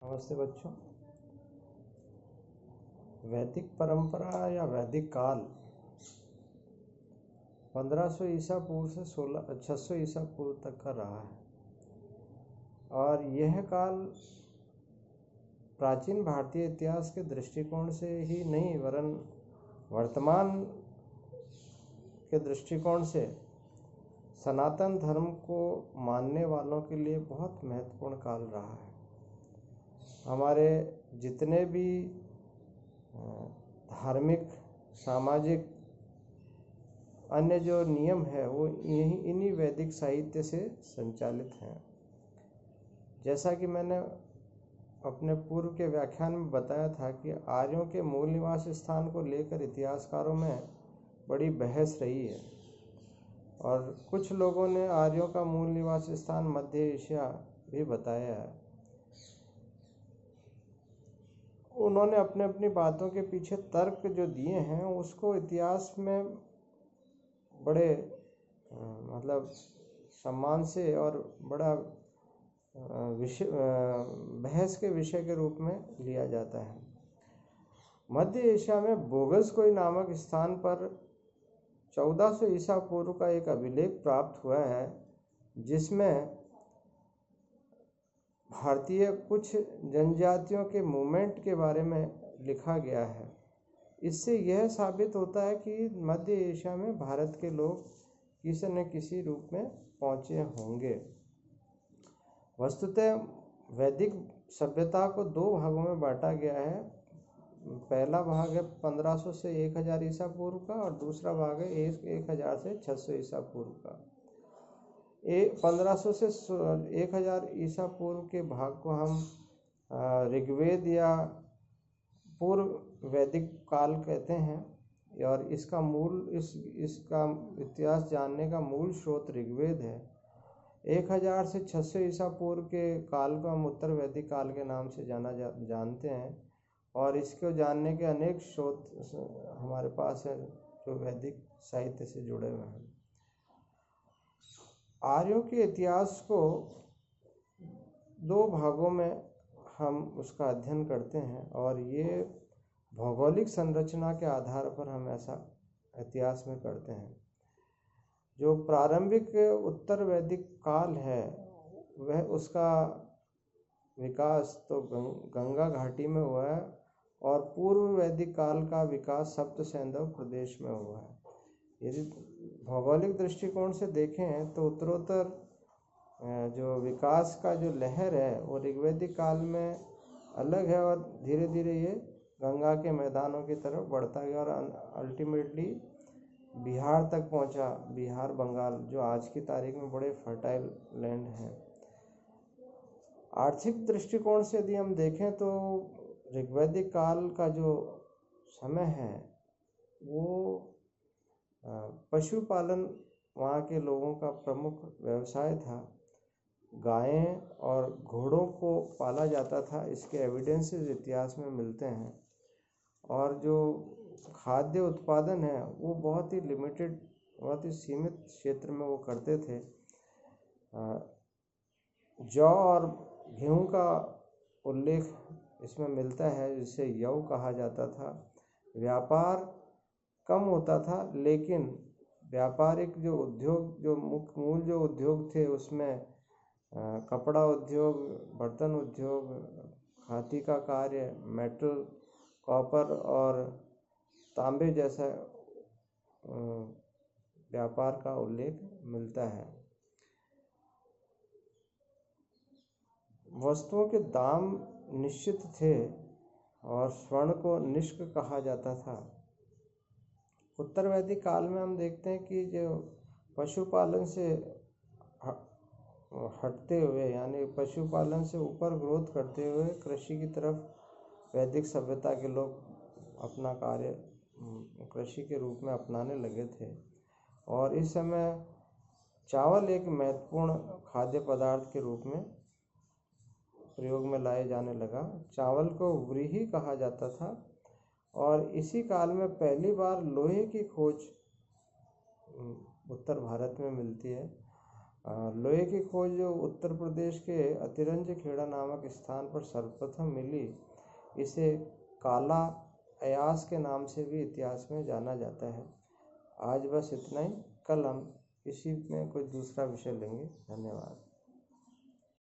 नमस्ते बच्चों। वैदिक परंपरा या वैदिक काल 1500 ईसा पूर्व से 600 ईसा पूर्व तक का रहा है और यह काल प्राचीन भारतीय इतिहास के दृष्टिकोण से ही नहीं वरन वर्तमान के दृष्टिकोण से सनातन धर्म को मानने वालों के लिए बहुत महत्वपूर्ण काल रहा है। हमारे जितने भी धार्मिक, सामाजिक, अन्य जो नियम है वो इन्हीं वैदिक साहित्य से संचालित हैं। जैसा कि मैंने अपने पूर्व के व्याख्यान में बताया था कि आर्यों के मूल निवास स्थान को लेकर इतिहासकारों में बड़ी बहस रही है और कुछ लोगों ने आर्यों का मूल निवास स्थान मध्य एशिया भी बताया है। उन्होंने अपने अपनी बातों के पीछे तर्क जो दिए हैं उसको इतिहास में बड़े सम्मान से और बड़ा बहस के विषय के रूप में लिया जाता है। मध्य एशिया में बोगसकोई नामक स्थान पर 1400 ईसा पूर्व का एक अभिलेख प्राप्त हुआ है जिसमें भारतीय कुछ जनजातियों के मूवमेंट के बारे में लिखा गया है। इससे यह साबित होता है कि मध्य एशिया में भारत के लोग किसी न किसी रूप में पहुँचे होंगे। वस्तुतः वैदिक सभ्यता को दो भागों में बांटा गया है। पहला भाग है 1500 से 1000 ईसा पूर्व का और दूसरा भाग है 1000 से 600 ईसा पूर्व का। 1500 से 1000 ईसा पूर्व के भाग को हम ऋग्वेद या पूर्व वैदिक काल कहते हैं और इसका इतिहास जानने का मूल स्रोत ऋग्वेद है। 1000 से 600 ईसा पूर्व के काल को हम उत्तर वैदिक काल के नाम से जानते हैं और इसको जानने के अनेक स्रोत हमारे पास है जो वैदिक साहित्य से जुड़े हुए हैं। आर्यों के इतिहास को दो भागों में हम उसका अध्ययन करते हैं और ये भौगोलिक संरचना के आधार पर हम ऐसा इतिहास में करते हैं। जो प्रारंभिक उत्तर वैदिक काल है वह उसका विकास तो गंगा घाटी में हुआ है और पूर्व वैदिक काल का विकास सप्त सैंधव प्रदेश में हुआ है। यदि भौगोलिक दृष्टिकोण से देखें तो उत्तरोत्तर जो विकास का जो लहर है वो ऋग्वैदिक काल में अलग है और धीरे धीरे ये गंगा के मैदानों की तरफ बढ़ता गया और अल्टीमेटली बिहार तक पहुंचा। बिहार, बंगाल जो आज की तारीख में बड़े फर्टाइल लैंड हैं। आर्थिक दृष्टिकोण से यदि हम देखें तो ऋग्वैदिक काल का जो समय है वो पशुपालन वहाँ के लोगों का प्रमुख व्यवसाय था। गायें और घोड़ों को पाला जाता था, इसके एविडेंसेस इतिहास में मिलते हैं। और जो खाद्य उत्पादन है वो बहुत ही लिमिटेड, बहुत ही सीमित क्षेत्र में वो करते थे। जौ और गेहूं का उल्लेख इसमें मिलता है जिसे यव कहा जाता था। व्यापार कम होता था लेकिन व्यापारिक जो उद्योग, जो मूल जो उद्योग थे उसमें कपड़ा उद्योग, बर्तन उद्योग, खादी का कार्य, मेटल, कॉपर और तांबे जैसा व्यापार का उल्लेख मिलता है। वस्तुओं के दाम निश्चित थे और स्वर्ण को निष्क कहा जाता था। उत्तर वैदिक काल में हम देखते हैं कि जो पशुपालन से हटते हुए यानी पशुपालन से ऊपर ग्रोथ करते हुए कृषि की तरफ वैदिक सभ्यता के लोग अपना कार्य कृषि के रूप में अपनाने लगे थे और इस समय चावल एक महत्वपूर्ण खाद्य पदार्थ के रूप में प्रयोग में लाए जाने लगा। चावल को व्रीहि कहा जाता था और इसी काल में पहली बार लोहे की खोज उत्तर भारत में मिलती है लोहे की खोज जो उत्तर प्रदेश के अतिरंज खेड़ा नामक स्थान पर सर्वप्रथम मिली, इसे काला अयास के नाम से भी इतिहास में जाना जाता है। आज बस इतना ही। कल हम इसी में कोई दूसरा विषय लेंगे। धन्यवाद।